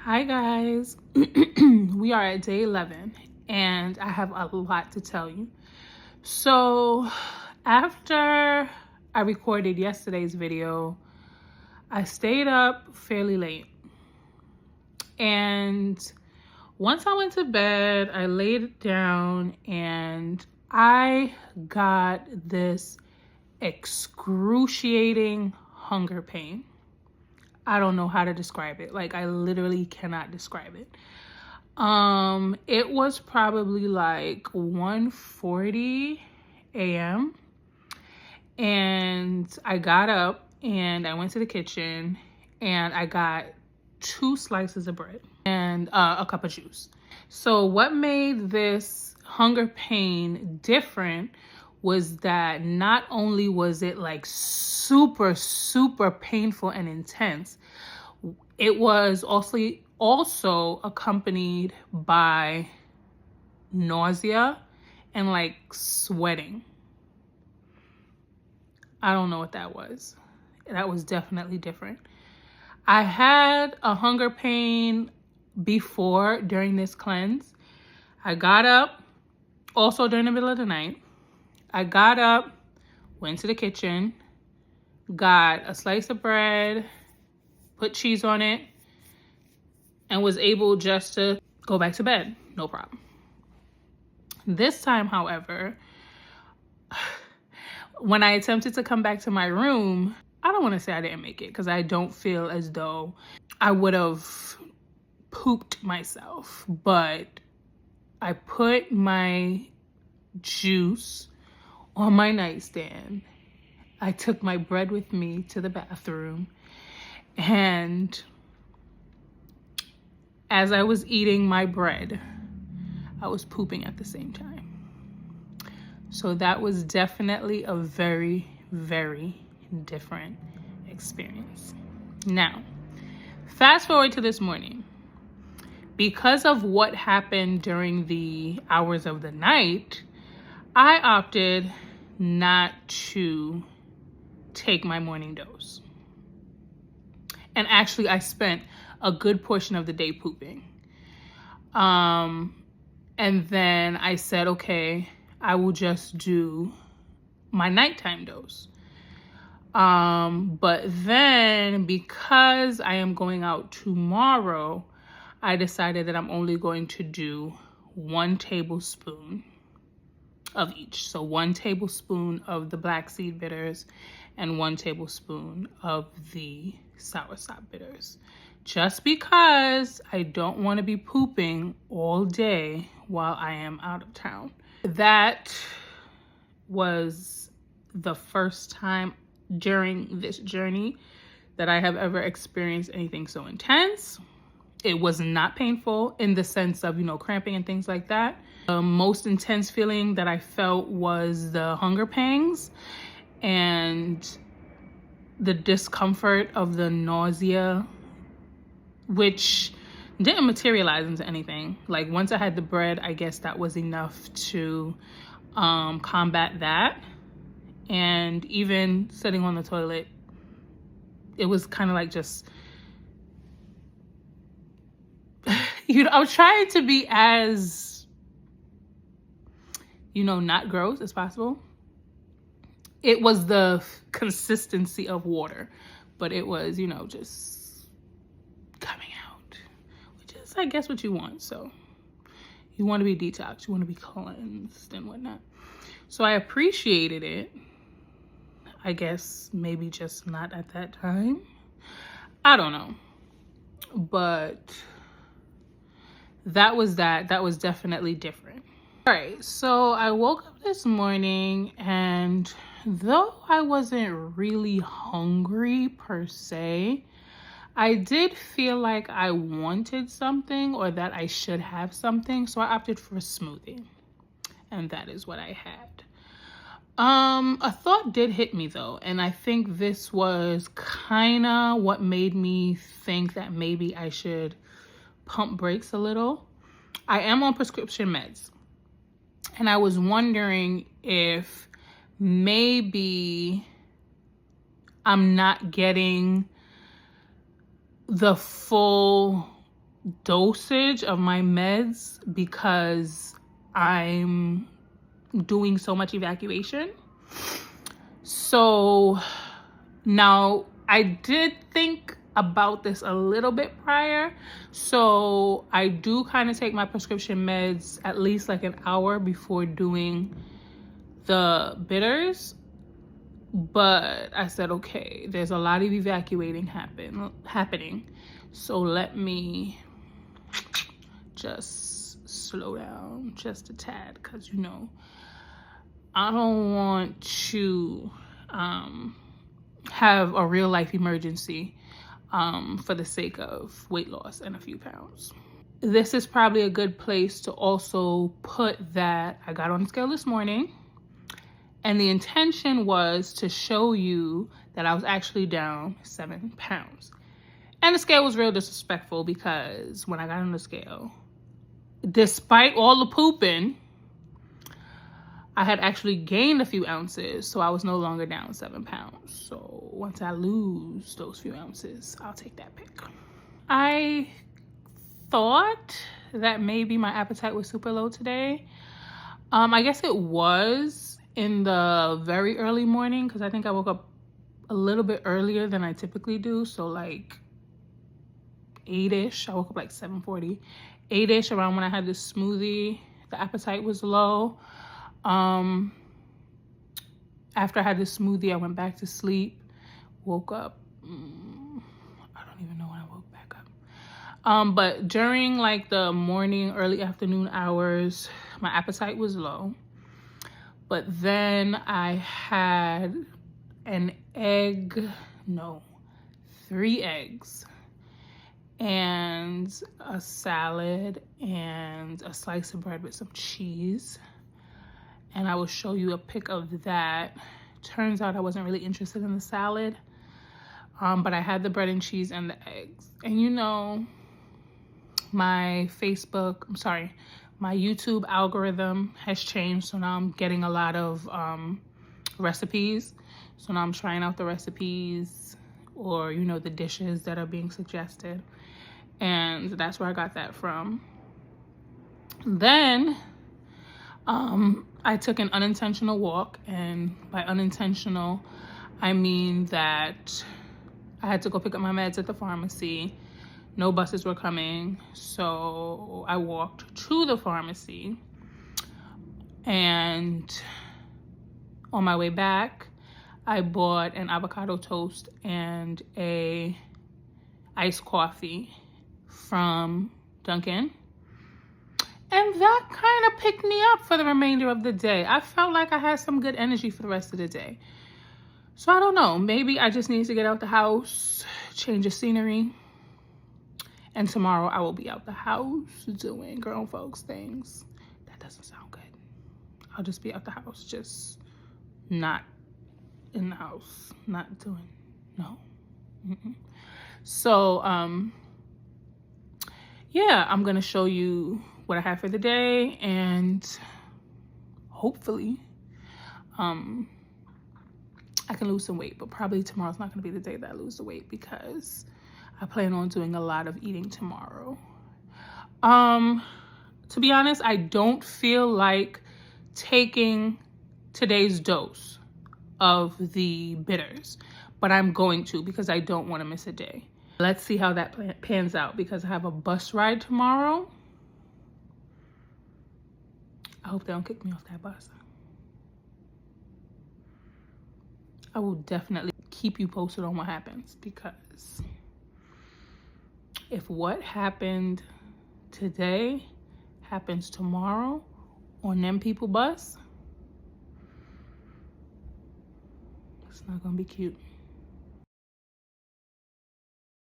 Hi guys, we are at day 11 and I have a lot to tell you. So after I recorded yesterday's video, I stayed up fairly late, and once I went to bed, I laid down and I got this excruciating hunger pain. I don't know how to describe it. Like, I literally cannot describe it. It was probably like 1:40 a.m. and I got up and I went to the kitchen and I got 2 slices of bread and a cup of juice. So what made this hunger pain different was that not only was it like super painful and intense, it was also accompanied by nausea and like sweating. I don't know what that was. That was definitely different. I had a hunger pain before during this cleanse. I got up also during the middle of the night. I got up, went to the kitchen, got a slice of bread, put cheese on it, and was able just to go back to bed. No problem. This time, however, when I attempted to come back to my room, I don't want to say I didn't make it because I don't feel as though I would have pooped myself, but I put my juice on my nightstand. I took my bread with me to the bathroom, and as I was eating my bread, I was pooping at the same time. So that was definitely a very different experience. Now, fast forward to this morning. Because of what happened during the hours of the night, I opted not to take my morning dose. And actually, I spent a good portion of the day pooping. And then I said, okay, I will just do my nighttime dose. But then because I am going out tomorrow, I decided that I'm only going to do 1 tablespoon of each. So 1 tablespoon of the Blackseed bitters and 1 tablespoon of the Soursop bitters. Just because I don't want to be pooping all day while I am out of town. That was the first time during this journey that I have ever experienced anything so intense. It was not painful in the sense of, cramping and things like that. The most intense feeling that I felt was the hunger pangs and the discomfort of the nausea, which didn't materialize into anything. Like, once I had the bread, I guess that was enough to combat that. And even sitting on the toilet, it was kind of like just, I was trying to be as, not gross as possible. It was the consistency of water, but it was, just coming out, which is, I guess, what you want. So you want to be detoxed, you want to be cleansed and whatnot. So I appreciated it. I guess maybe just not at that time. I don't know. But that was definitely different. All right, so I woke up this morning, and though I wasn't really hungry per se, I did feel like I wanted something or that I should have something. So I opted for a smoothie, and that is what I had. A thought did hit me though, and I think this was kind of what made me think that maybe I should pump brakes a little. I am on prescription meds, and I was wondering if maybe I'm not getting the full dosage of my meds because I'm doing so much evacuation. So now I did think about this a little bit prior. So I do kind of take my prescription meds at least like an hour before doing the bitters. But I said, okay, there's a lot of evacuating happening. So let me just slow down just a tad, because you know, I don't want to have a real life emergency for the sake of weight loss and a few pounds. This is probably a good place to also put that I got on the scale this morning, and the intention was to show you that I was actually down 7 pounds. And the scale was real disrespectful, because when I got on the scale, despite all the pooping, I had actually gained a few ounces, so I was no longer down 7 pounds. So once I lose those few ounces, I'll take that pic. I thought that maybe my appetite was super low today. I guess it was in the very early morning, because I think I woke up a little bit earlier than I typically do. So like 8-ish. I woke up like 7:40. 8-ish, around when I had this smoothie, the appetite was low. After I had this smoothie, I went back to sleep, woke up. I don't even know when I woke back up. But during like the morning, early afternoon hours, my appetite was low. But then I had an egg, no, 3 eggs, and a salad, and a slice of bread with some cheese. And I will show you a pic of that. Turns out I wasn't really interested in the salad, but I had the bread and cheese and the eggs. And you know, my YouTube algorithm has changed, so now I'm getting a lot of recipes. So now I'm trying out the recipes, or you know, the dishes that are being suggested, and that's where I got that from. Then I took an unintentional walk, and by unintentional I mean that I had to go pick up my meds at the pharmacy. No buses were coming, so I walked to the pharmacy, and on my way back I bought an avocado toast and a iced coffee from Dunkin'. And that kind of picked me up for the remainder of the day. I felt like I had some good energy for the rest of the day. So I don't know, maybe I just need to get out the house, change the scenery. And tomorrow I will be out the house doing grown folks things. That doesn't sound good. I'll just be out the house, just not in the house, not doing, no. So, yeah, I'm gonna show you what I have for the day, and hopefully I can lose some weight. But probably tomorrow's not gonna be the day that I lose the weight, because I plan on doing a lot of eating tomorrow. To be honest, I don't feel like taking today's dose of the bitters, but I'm going to, because I don't want to miss a day. Let's see how that pans out, because I have a bus ride tomorrow. I hope they don't kick me off that bus. I will definitely keep you posted on what happens, because if what happened today happens tomorrow on them people bus, it's not gonna be cute.